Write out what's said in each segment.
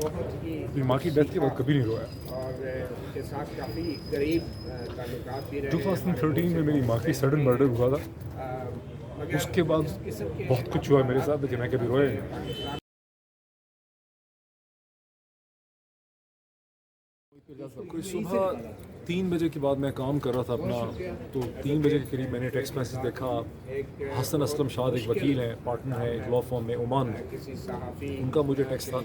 मेरी माँ की डेथ के बाद कभी नहीं रोया। और उनके साथ काफ़ी करीब ताल्लुकात भी रहे। 2013 में मेरी माँ की सडन मर्डर हुआ था। मगर उसके बाद इस किस्म के बहुत कुछ हुआ मेरे साथ, लेकिन मैं कभी रोया नहीं। पाकिस्तान कोई सुबह 3 बजे के बाद मैं काम कर रहा था अपना, तो 3 बजे के करीब मैंने टेक्स्ट मैसेज देखा। हसन असलम शाद एक वकील हैं, पार्टनर है एक लॉ फर्म में ओमान में। किसी सहाफ़ी उनका मुझे टेक्स्ट था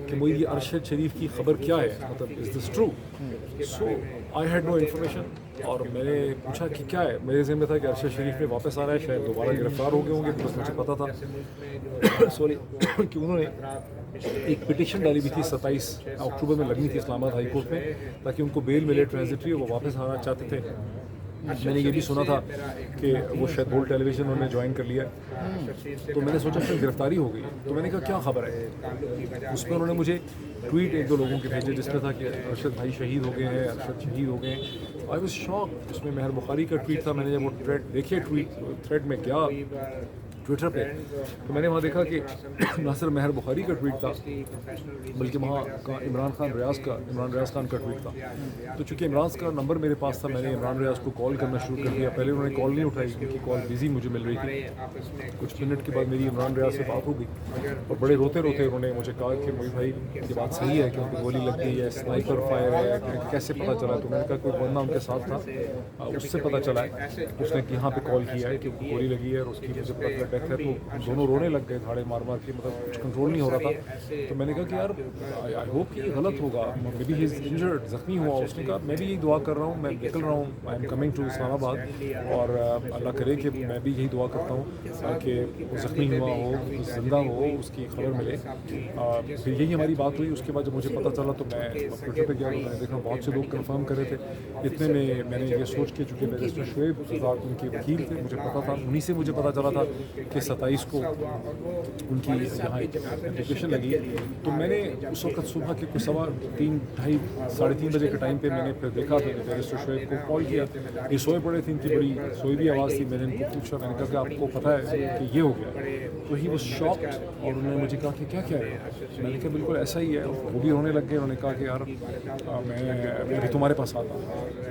कि मुझे ये अरशद शरीफ की खबर क्या है, मतलब is this true. So I had no information, और मैंने पूछा कि क्या है। मेरे ज़हन में था कि अरशद शरीफ ने वापस आना है, शायद दोबारा गिरफ्तार हो गए होंगे, बिकॉज मुझे पता था सॉरी कि उन्होंने एक पिटिशन डाली हुई थी 27 अक्टूबर में लगनी थी इस्लामाबाद हाई कोर्ट में, ताकि उनको बेल मिले ट्रांजिटरी, वो वापस आना चाहते थे। मैंने ये भी सुना था कि वो शायद बोल टेलीविजन उन्होंने ज्वाइन कर लिया। तो मैंने सोचा फिर गिरफ्तारी हो गई, तो मैंने कहा क्या खबर है। उसमें उन्होंने मुझे ट्वीट एक दो लोगों के भेजे जिसमें था कि अरशद भाई शहीद हो गए हैं, अरशद शहीद हो गए हैं। I was shock. उसमें मेहर बुखारी का ट्वीट था। मैंने जब वो थ्रेड देखे, थ्रेड में क्या ट्विटर पे, तो मैंने वहाँ देखा कि ना सिर्फ मेहर बुखारी का ट्वीट था, बल्कि वहाँ का इमरान रियाज खान का ट्वीट था। तो चूँकि इमरान का नंबर मेरे पास था, मैंने इमरान रियाज को कॉल करना शुरू कर दिया। पहले उन्होंने कॉल नहीं उठाई क्योंकि कॉल बिजी मुझे मिल रही थी। कुछ मिनट के बाद मेरी इमरान रियाज से बात हो गई, और बड़े रोते रोते उन्होंने मुझे कहा कि मोहित भाई ये बात सही है कि उनको गोली लग गई है, स्नाइपर फायर है, कैसे पता चला। तो मैंने कहा कोई बंदा उनके साथ था, उससे पता चला है, उसने यहाँ पे कॉल किया है कि उनको गोली लगी है और उसकी मुझे पता चला डेथ है। तो दोनों रोने लग गए, धाड़े मार मार के, मतलब कुछ कंट्रोल नहीं हो रहा था। तो मैंने कहा कि यार आई होप कि ये गलत होगा, maybe he is injured, ज़ख्मी हुआ। उसने कहा मैं भी यही दुआ कर रहा हूँ, मैं निकल रहा हूँ, I am coming to Islamabad, और अल्लाह करे कि मैं भी यही दुआ करता हूँ कि वो ज़ख्मी हुआ हो, जिंदा हो, उसकी खबर मिले। फिर यही हमारी बात हुई। उसके बाद जब मुझे पता चला तो मैं ट्विटर पर गया, तो मैंने देखा बहुत से लोग कंफर्म कर रहे थे। इतने में मैंने ये सोच के, चूँकि बैरिस्टर शुएब रज़ाक उनके वकील थे, मुझे पता था, उन्हीं से मुझे पता चला था कि 27 को उनकी यहाँ एप्लीकेशन लगी। तो मैंने उस वक्त सुबह के कुछ 3, ढाई, 3:30 बजे के टाइम पे मैंने फिर देखा, तो बैरिस्टर शुएब को कॉल किया। ये सोए पड़े थे, इनकी बड़ी सोई भी आवाज़ थी। मैंने इनको पूछा, मैंने कहा कि आपको पता है कि ये हो गया। तो ही वो शॉक्ड, और उन्होंने मुझे कहा कि क्या क्या है। मैंने कहा बिल्कुल ऐसा ही है। वो भी रोने लग गए। उन्होंने कहा कि यार मैं भी तुम्हारे पास आता,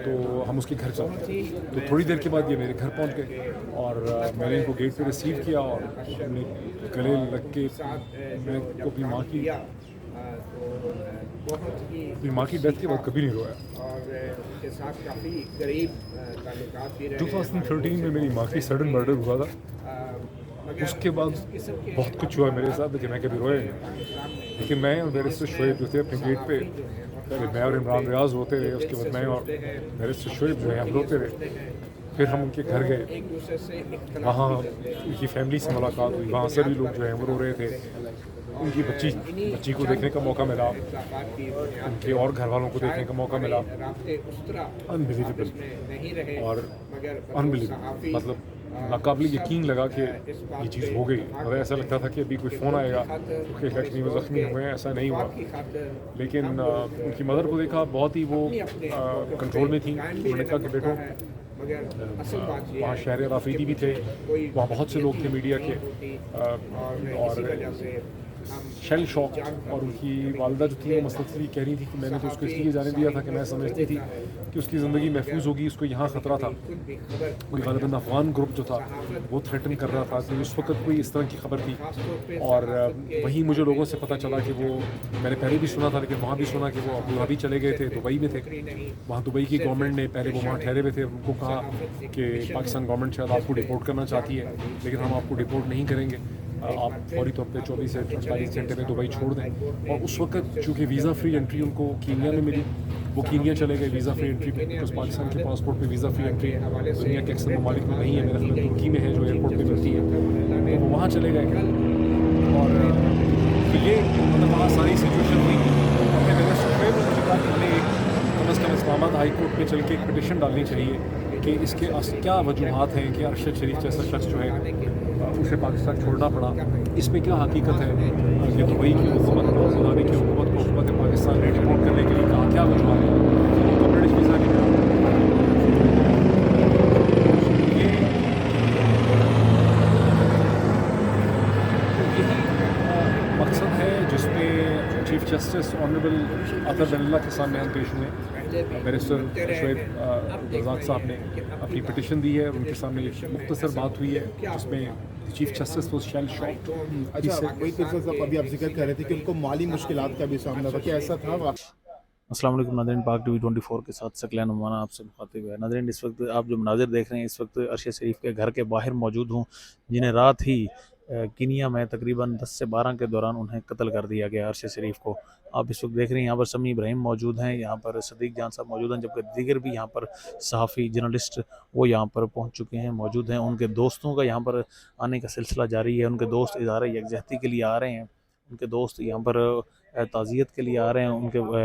तो हम उसके घर चलते। तो थोड़ी देर के बाद ये मेरे घर पहुँच गए, और मैंने इनको गेट पे रिसीव किया, और अपने गले लग के मैं को अपनी माँ की डेथ के बाद कभी नहीं रोया। और उनके साथ काफ़ी करीब ताल्लुकात भी रहे। 2013 में मेरी माँ की सडन मर्डर हुआ था। उसके बाद बहुत कुछ हुआ मेरे साथ, लेकिन मैं कभी रोया नहीं। लेकिन मैं और बैरिस्टर शुएब जो थे अपने गेट पे, पहले मैं और इमरान रियाज रोते रहे, उसके बाद मैं और बैरिस्टर शुएब जो है हम रोते रहे। फिर हम उनके घर गए, वहाँ उनकी फैमिली से मुलाकात हुई। वहाँ सभी लोग जो हैं वो रो रहे थे। उनकी बच्ची को देखने का मौका मिला, उनके और घर वालों को देखने का मौका मिला। अनबिलीवेबल और अनबिलीवेबल, मतलब नाकाबिल यकीन लगा कि ये चीज़ हो गई। मतलब ऐसा लगता था कि अभी कोई फ़ोन आएगा तो कहेगा कि वो ज़ख्मी हुए हैं। ऐसा नहीं हुआ, लेकिन उनकी मदर को देखा, बहुत ही वो कंट्रोल में थी। उन्होंने कहा कि बेटो, वहाँ शहर राफीदी भी थे, वहाँ बहुत से लोग थे मीडिया के, और शेल शॉक। और उनकी वालदा जो थी वो मसलसल कह रही थी कि मैंने तो उसको इसलिए जाने दिया था कि मैं समझती थी कि उसकी ज़िंदगी महफूज होगी, उसको यहाँ ख़तरा था। कोई गालिबन अफ़गान ग्रुप जो था वो थ्रेटन कर रहा था, कि उस वक्त कोई इस तरह की खबर थी। और वहीं मुझे लोगों से पता चला कि वो, मैंने पहले भी सुना था लेकिन वहाँ भी सुना कि वो अबू धाबी चले गए थे, दुबई में थे। वहाँ दुबई की गवर्नमेंट ने, पहले वो वहाँ ठहरे हुए थे, उनको कहा कि पाकिस्तान गवर्नमेंट शायद आपको डिपोर्ट करना चाहती है, लेकिन हम आपको डिपोर्ट नहीं करेंगे, आप फौरी तौर पे 24 से 48 घंटे में दुबई छोड़ दें। और उस वक्त चूँकि वीज़ा फ्री एंट्री उनको कीनिया में मिली, वो कीनिया चले गए वीज़ा फ्री एंट्री पे, बिकॉज पाकिस्तान के पासपोर्ट पे वीज़ा फ्री एंट्री दुनिया के अक्सर ममालिक में नहीं है। मेरे ख्याल में तुर्की में है जो एयरपोर्ट पे मिलती है, तो वो वहाँ चले गए। और ये मतलब वहाँ सारी सिचुएशन हुई। अपने मेरे सुबह में मुझे कहा कि हमें कम अज़ कम इस्लामाबाद हाई कोर्ट में चल के एक पिटिशन डालनी चाहिए कि इसके क्या वजूहत हैं कि अरशद शरीफ जैसा शख्स जो है उसे पाकिस्तान छोड़ना पड़ा। इसमें क्या हकीकत है कि दुबई की हुकूमत को, अबू धाबी की हुकूमत को, हुकूमत पाकिस्तान ने डिपोर्ट करने के लिए कहा, क्या वजूहत है, तो ब्रिटिश वीज़ा की यही मकसद है जिसमें चीफ जस्टिस ऑनरेबल अतर बनल्ला के सामने हम पेश हुए। बैरिस्टर शोएब रज़ाक साहब ने अपनी पिटिशन दी है, उनके सामने एक मुख्तसर बात हुई है जिसमें चीफ जस्टिस वो शेल शॉक्ड। अच्छा, वही पिछले साहब अभी आप जिक्र कर रहे थे कि उनको माली मुश्किलात का भी सामना था, क्या ऐसा था? अस्सलाम वालेकुम नाज़रीन, पाक टीवी 24 के साथ सकलैन उमाना आपसे मुखातिब है। नाज़रीन, इस वक्त आप जो मनाज़िर देख रहे हैं, इस वक्त अरशद शरीफ के घर के बाहर मौजूद हूँ, जिन्हें रात ही कीनिया में तकरीबन 10 से 12 के दौरान उन्हें कत्ल कर दिया गया अरशद शरीफ को। आप इस वक्त देख रहे हैं यहाँ पर समी इब्राहिम मौजूद हैं, यहाँ पर सदीक जान साहब मौजूद हैं, जबकि दीगर भी यहाँ पर सहाफ़ी जर्नलिस्ट वो यहाँ पर पहुँच चुके हैं, मौजूद हैं। उनके दोस्तों का यहाँ पर आने का सिलसिला जारी है। उनके दोस्त इज़हार यकजहती के लिए आ रहे हैं, उनके दोस्त यहाँ पर ताज़ियत के लिए आ रहे हैं,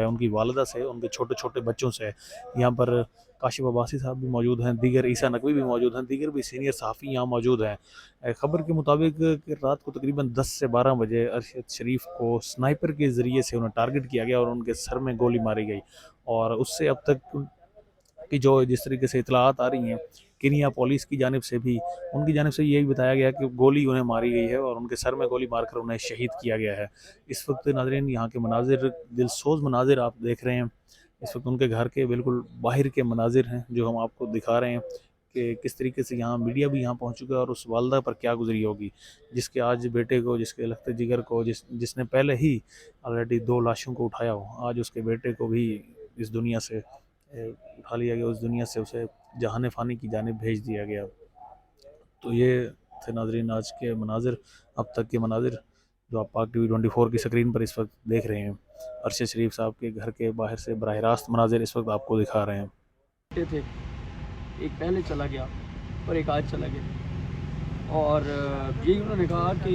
उनकी वालिदा से, उनके छोटे छोटे बच्चों से। यहाँ पर काशिफ अब्बासी साहब भी मौजूद हैं, दीगर ईसा नकवी भी मौजूद हैं, दीगर भी सीनियर सहाफ़ी यहाँ मौजूद हैं। ख़बर के मुताबिक कि रात को तकरीबन 10 से 12 बजे अरशद शरीफ को स्नाइपर के ज़रिए से उन्हें टारगेट किया गया और उनके सर में गोली मारी गई। और उससे अब तक कि जो जिस तरीके से इतलात आ रही हैं कीनिया पुलिस की जानिब से भी, उनकी जानिब से यही बताया गया कि गोली उन्हें मारी गई है और उनके सर में गोली मारकर उन्हें शहीद किया गया है। इस वक्त नाज़रीन यहाँ के मनाजिर, दिलसोज़ मनाजिर आप देख रहे हैं। इस वक्त उनके घर के बिल्कुल बाहर के मनाजिर हैं जो हम आपको दिखा रहे हैं कि किस तरीके से यहाँ मीडिया भी यहाँ पहुँच चुका है और उस वालदा पर क्या गुजरी होगी, जिसके आज बेटे को, जिसके लखते जिगर को, जिसने पहले ही ऑलरेडी 2 लाशों को उठाया हो, आज उसके बेटे को भी इस दुनिया से उठा लिया गया, उस दुनिया से उसे जहान फ़ानी की जानिब भेज दिया गया। तो ये थे नाज़रीन आज के मनाजिर, अब तक के मनाजिर जो आप पाक टीवी 24 की स्क्रीन पर इस वक्त देख रहे हैं। अरशद शरीफ साहब के घर के बाहर से बराह रास्त मनाजिर इस वक्त आपको दिखा रहे हैं। थे एक पहले चला गया और एक आज चला गया, और यही उन्होंने कहा कि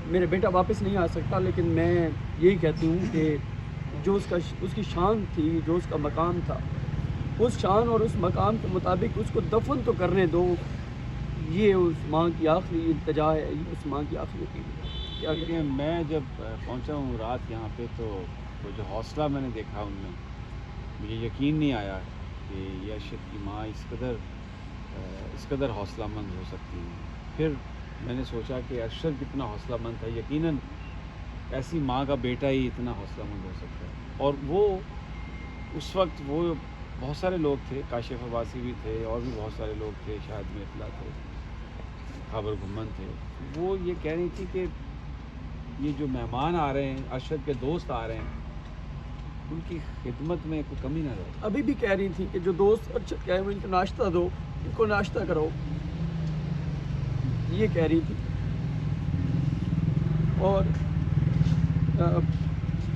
मेरा बेटा वापस नहीं आ सकता, लेकिन मैं यही कहती हूँ कि जो उसकी शान थी, जो उसका मकाम था, उस शान और उस मकाम के मुताबिक उसको दफन तो करने दो। ये उस माँ की आखिरी इल्तिजा है, ये उस माँ की आखिरी अपील है। क्या देखिए, मैं जब पहुंचा हूँ रात यहाँ पे, तो वो जो हौसला मैंने देखा उनमें, मुझे यकीन नहीं आया कि ये अरशद की माँ इस कदर हौसलामंद हो सकती है। फिर मैंने सोचा कि अरशद कितना हौसलामंद था, यकीनन ऐसी माँ का बेटा ही इतना हौसलामंद हो सकता है। और वो उस वक्त वो बहुत सारे लोग थे, काशिफ अब्बासी भी थे और भी बहुत सारे लोग थे, शायद मितला थे, खबर घुमन थे। वो ये कह रही थी कि ये जो मेहमान आ रहे हैं, अरशद के दोस्त आ रहे हैं, उनकी खिदमत में कोई कमी ना रहे। अभी भी कह रही थी कि जो दोस्त अरशद के आए वो इनको नाश्ता दो, इनको नाश्ता कराओ, ये कह रही थी। और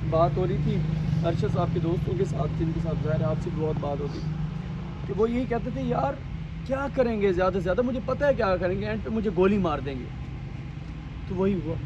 बात हो रही थी अरशद साहब के दोस्तों के साथ, जिनके साथ ज़ाहिर आपसे बहुत बात होती, कि वो यही कहते थे यार क्या करेंगे, ज़्यादा से ज़्यादा मुझे पता है क्या करेंगे, एंड पे मुझे गोली मार देंगे। तो वही हुआ।